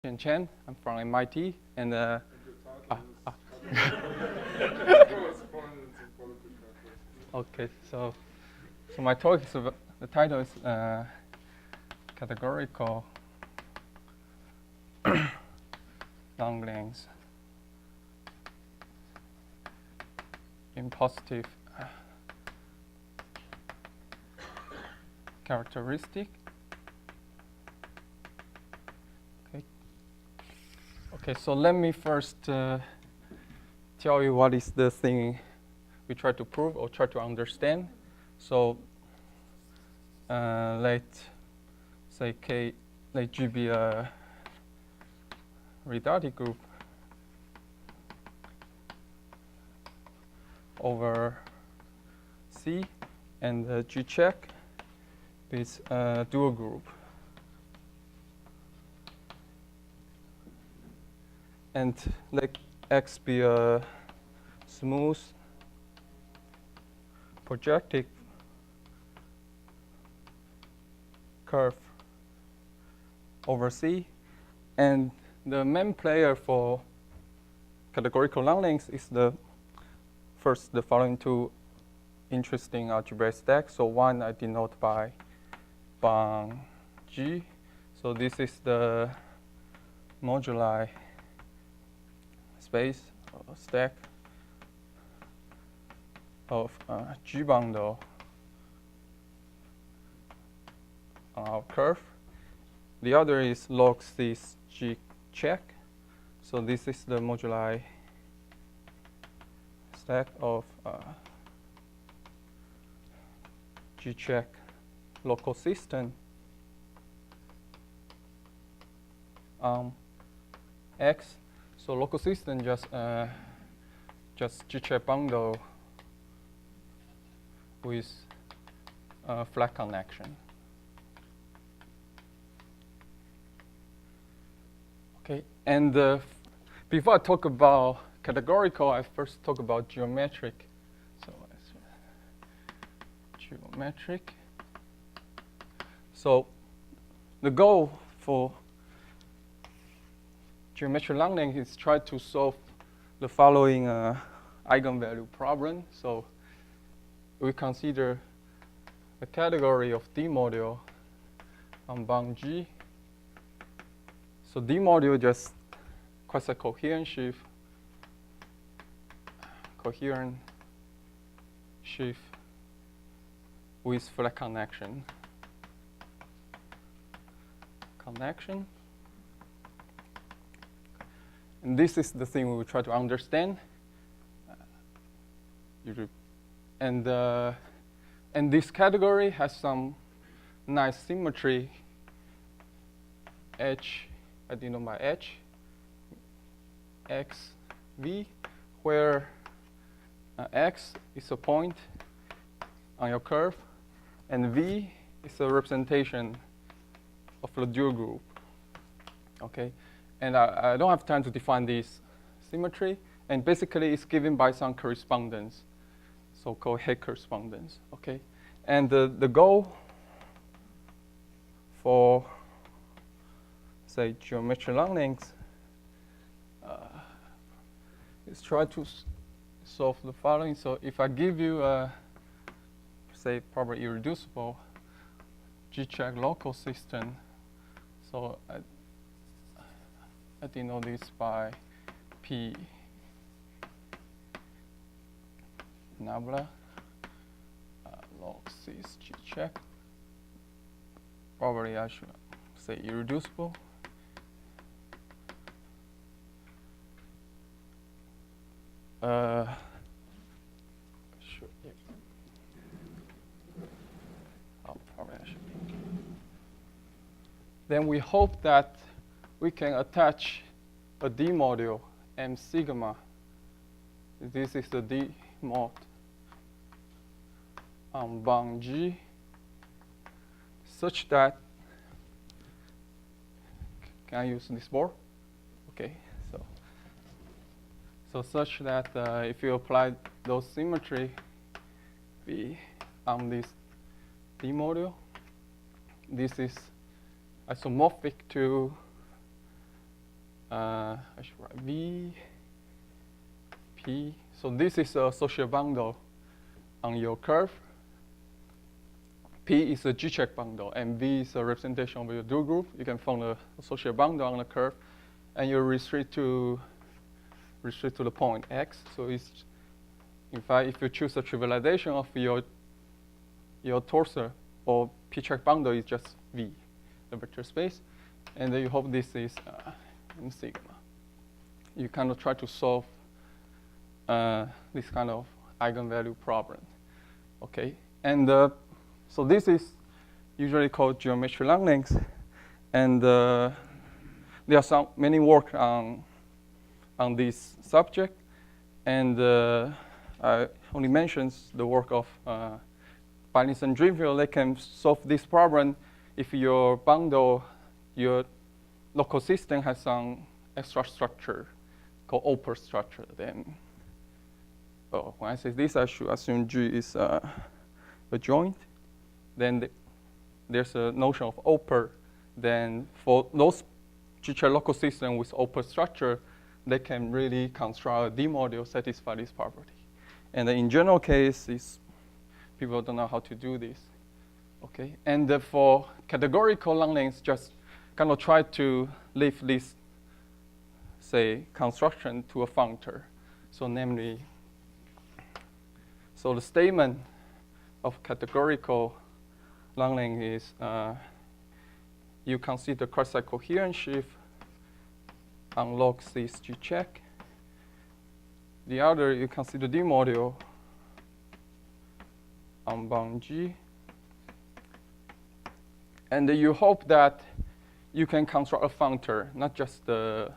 Tsao-Hsien Chen. I'm from MIT, and okay. So my talk is about, the title is Categorical Langlands in positive characteristic. Okay, so let me first tell you what is the thing we try to prove or try to understand. So let's say let G be a reductive group over C, and G check is a dual group. And let X be a smooth projective curve over C. And the main player for categorical Langlands is the following two interesting algebraic stacks. So one I denote by bang G. So this is the moduli space or stack of G bundle on our curve. The other is log C G check. So this is the moduli stack of G check local system X. So local system just G check bundle with a flat connection. Okay, and before I talk about categorical, I first talk about geometric. So geometric. So the goal for geometric Langlands is try to solve the following eigenvalue problem. So we consider a category of D module on bound G. So D module just quasi-coherent sheaf with flat connection. And this is the thing we will try to understand. And this category has some nice symmetry. H, I denote by H, X, V, where X is a point on your curve, and V is a representation of the dual group. Okay, and I don't have time to define this symmetry, and basically it's given by some correspondence, so-called head correspondence. Okay, and the goal for say geometric Langlands is try to solve the following. So if I give you a say probably irreducible G-check local system, so I denote this by P nabla log C G-check. Probably I should say irreducible. Sure. Yeah. Oh, probably I should. Then we hope that we can attach a D module M sigma. This is the D mod on bound G, such that, can I use this board? Okay, so such that if you apply those symmetry V on this D module, this is isomorphic to I should write V, P. So this is a social bundle on your curve. P is a G-check bundle, and V is a representation of your dual group. You can form a social bundle on the curve, and you restrict to the point X. So it's, in fact, if you choose a trivialization of your torsor or P-check bundle, is just V, the vector space, and then you hope this is in sigma. You kind of try to solve this kind of eigenvalue problem, okay? And so this is usually called geometry Langlands, and there are many work on this subject, and I only mentions the work of Balins and Dreamfield. They can solve this problem if your bundle, your local system has some extra structure called open structure. Then, when I say this, I should assume G is a joint. Then there's a notion of open. Then for those G-check local system with open structure, they can really construct a D module satisfy this property. And in general case, people don't know how to do this. Okay, and for categorical Langlands, just kind of try to lift this, say, construction to a functor. So namely, so the statement of categorical Langlands is you consider quasi-coherent shift on log cis G-check. The other, you consider D module on bound G. And you hope that you can construct a functor, not just the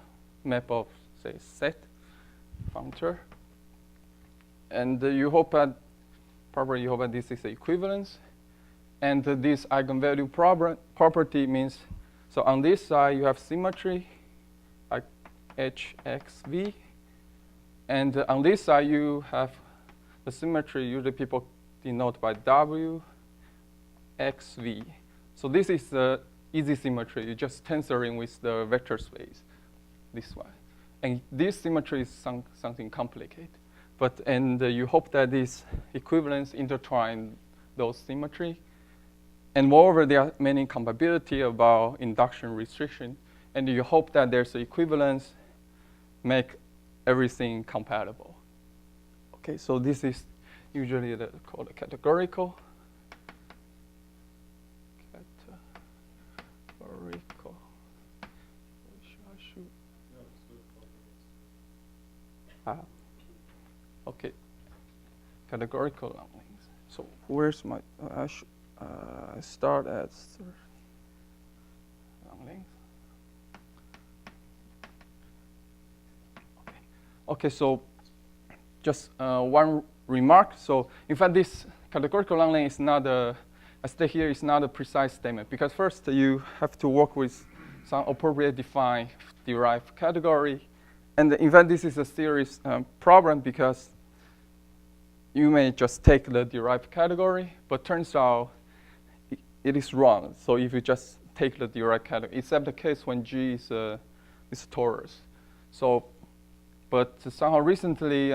map of, say, set functor. And you hope that, probably you hope that this is the equivalence. And this eigenvalue property means, so on this side you have symmetry, like HXV. And on this side you have the symmetry, usually people denote by WXV. So this is the easy symmetry. You're just tensoring with the vector space, this one. And this symmetry is something complicated. And you hope that this equivalence intertwine those symmetry. And moreover, there are many compatibility about induction restriction. And you hope that there's an equivalence, make everything compatible. Okay, so this is usually called a categorical. Okay, categorical Langlands. So where's my, I start at Langlands. Okay, so just one remark. So in fact, this categorical Langlands is not I state here, is not a precise statement, because first you have to work with some appropriate defined derived category. And in fact, this is a serious problem, because you may just take the derived category, but turns out it is wrong. So if you just take the derived category, except the case when G is torus. So, but somehow recently,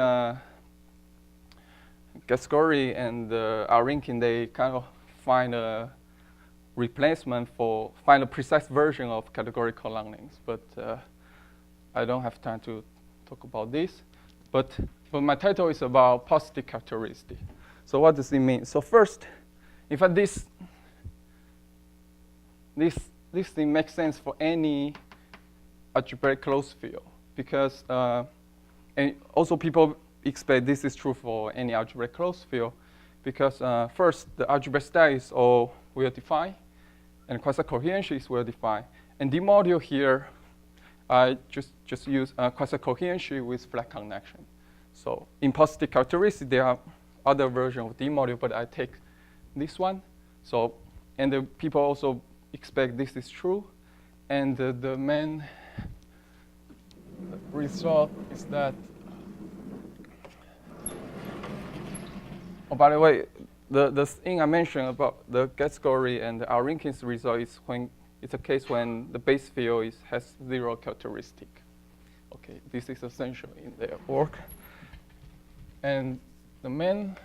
Gascori and Arinkin, they kind of find a replacement find a precise version of categorical Langlands. But I don't have time to talk about this. But my title is about positive characteristic. So what does it mean? So first, in fact, this thing makes sense for any algebraic closed field, because and also people expect this is true for any algebraic closed field, because first, the algebraic stack is all well defined, and quasi-coherence is well defined. And the module here, I just use quasi-coherence with flat connection. So in positive characteristics, there are other versions of D module, but I take this one. So, and the people also expect this is true. And the main result is that, oh, by the way, the thing I mentioned about the Gascori and Arinkin's result is when it's a case when the base field has zero characteristic. Okay, this is essential in their work. And the main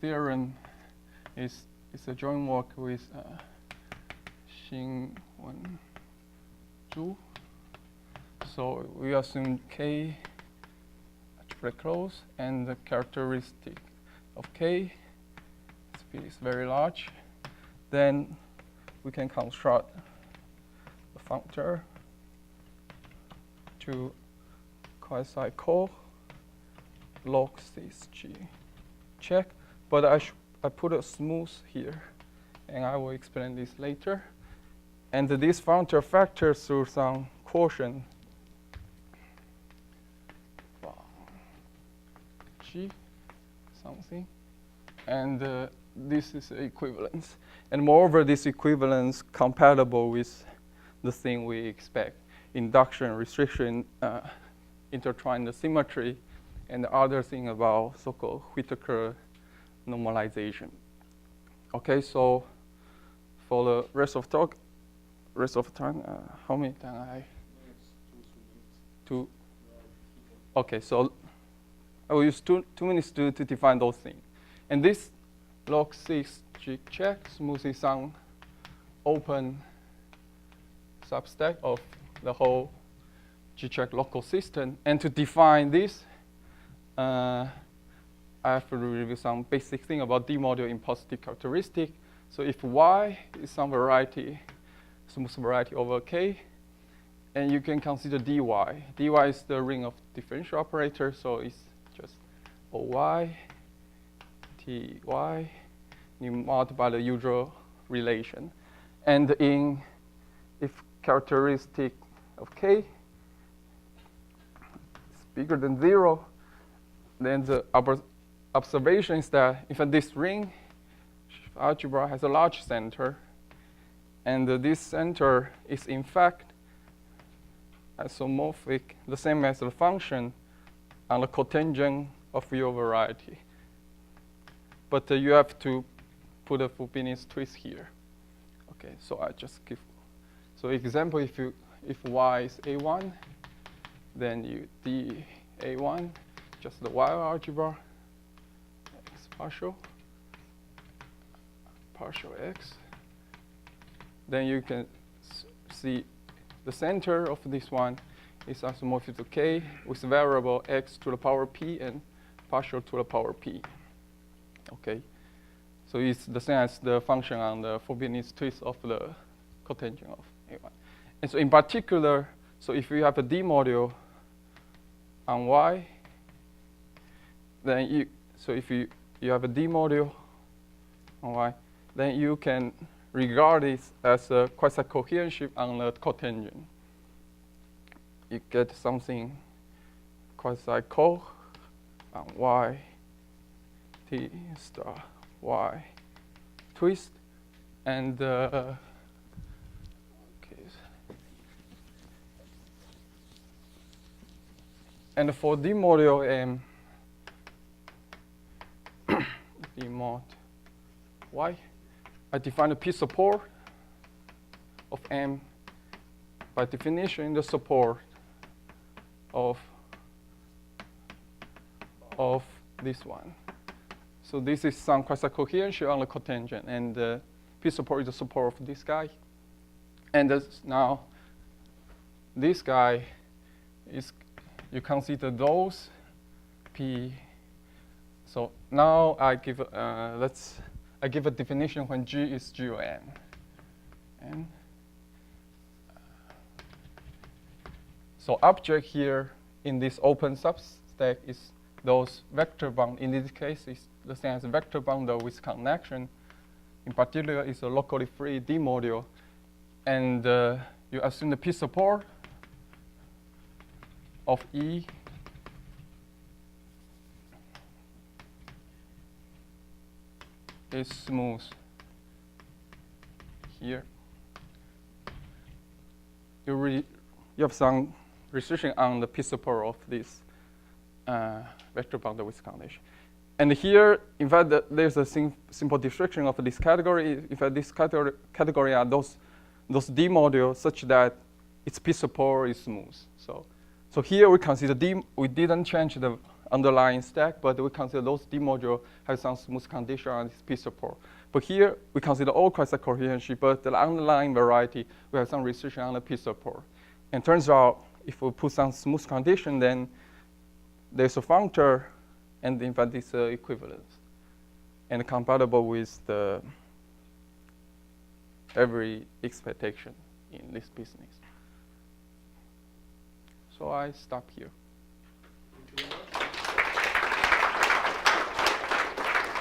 theorem is a joint work with Xin Wen Zhu. So we assume K very close, and the characteristic of K speed is very large. Then we can construct a functor to quasi-core log 6G check, but I put a smooth here, and I will explain this later. And this functor factors through some quotient G something, and this is equivalence. And moreover, this equivalence compatible with the thing we expect: induction, restriction, intertwined symmetry, and the other thing about so-called Whittaker normalization. Okay, so for the rest of time, how many time I? 2. Okay, so I will use 2 minutes to define those things. And this log 6 G check smoothes some open substack of the whole G check local system. And to define this, I have to review some basic thing about D-module in positive characteristic. So if Y is some variety, smooth variety over K, and you can consider dy. dy is the ring of differential operator, so it's just Oy, Ty, you multiply the usual relation. And if characteristic of K is bigger than 0, then the observation is that if this ring algebra has a large center, and this center is in fact isomorphic, the same as the function on the cotangent of your variety. But you have to put a Frobenius twist here. Okay, so I just give. So example, if Y is A1, then you D A1, just the Y algebra, X partial X. Then you can see the center of this one is isomorphic to K with variable X to the power P and partial to the power P. Okay, so it's the same as the function on the Frobenius twist of the cotangent of A1. And so in particular, so if you have a D module on Y, then if you have a D module on Y, then you can regard this as a quasi-coherent on the cotangent. You get something quasi-co on Y, T star Y twist, and okay. And for D module M, D mod Y, I define a P support of M by definition the support of this one. So this is some quasi-coherent on the cotangent, and P support is the support of this guy. And now this guy is, you consider those P. So now I give I give a definition when G is G of N. And so object here in this open substack is those vector bound. In this case, it's the same as vector bundle with connection. In particular, it's a locally free D module. And you assume the P support of E is smooth here. You have some restriction on the P support of this vector bundle with condition. And here, in fact, there's a simple description of this category. In fact, this category are those D modules such that its p support is smooth. So here we consider we didn't change the underlying stack, but we consider those D module have some smooth condition on its p support. But here we consider all quasi coherency, but the underlying variety we have some restriction on the p support. And turns out if we put some smooth condition, then there's a functor, and in fact it's equivalence and compatible with the every expectation in this business. So I stop here.